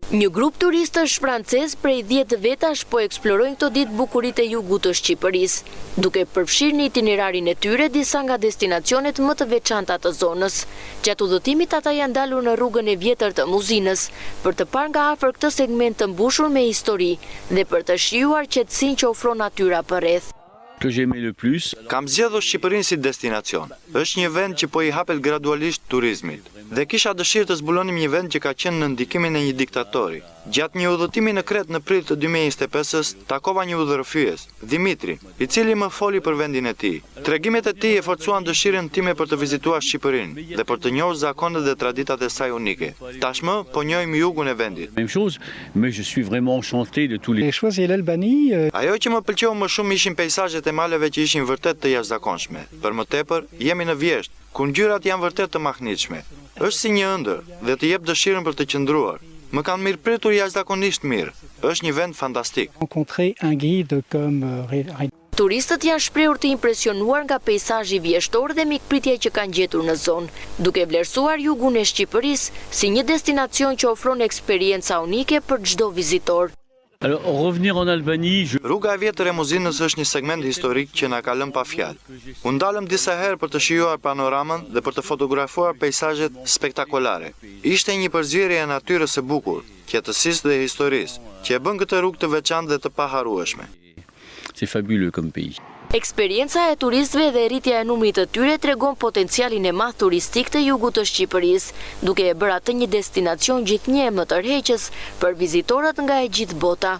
Një grup turistësh francez prej 10 vetash po eksplorojnë këto ditë bukuritë e jugut të Shqipërisë, duke përfshirë në itinerarin e tyre disa nga destinacionet më të veçanta të zonës. Gjatë udhëtimit ata janë dalur në rrugën e vjetër të Muzinës, për të parë nga afër këtë segment të mbushur me histori dhe për të shijuar qetësinë që ofron natyra përreth. Kam zgjedhur Shqipërinë si destinacion. Është një vend që po i hapet gradualisht turizmit. Dhe kisha dëshirë të zbulonim një vend që ka qenë në ndikimin e një diktatori. Gjatë një udhëtimi në Kret në prill të 2025-s, takova një udhërëfyes, Dimitri, i cili më foli për vendin e tij. Tregimet e tij e forcuan dëshirën time për të vizituar Shqipërinë dhe për të njohur zakonet dhe traditat e saj unike. Tashmë po njohim jugun e vendit. Ajo që më pëlqeu më shumë ishin peizazhet e maleve që ishin vërtet të jashtëzakonshme. Për më tepër, jemi në Vjeshtë, ku ngjyrat janë vërtet të mahnitshme. Është si një ëndër dhe të jep dëshirën për të qëndruar. Më kanë mirëpritur jashtëzakonisht mirë. Është një vend fantastik. Turistët janë shprehur të impresionuar nga peizazhi vjeshtor dhe mikpritja që kanë gjetur në zonë, duke vlerësuar jugun e Shqipërisë si një destinacion që ofron eksperjenca unike për çdo vizitor. Rruga e vjetër e Muzinës është një segment historik që na ka lënë pa fjalë. U ndalëm disa herë për të shijuar panoramën dhe për të fotografuar peizazhet spektakolare. Ishte një përzierje e natyrës së bukur, qetësisë dhe historisë, që e bën këtë rrugë të veçantë dhe të paharrueshme. Eksperienca e turistëve dhe rritja e numrit të tyre tregon potencialin e madh turistik të jugut të Shqipërisë, duke e bërë atë një destinacion gjithnjë më tërheqës për vizitorët nga e gjithë bota.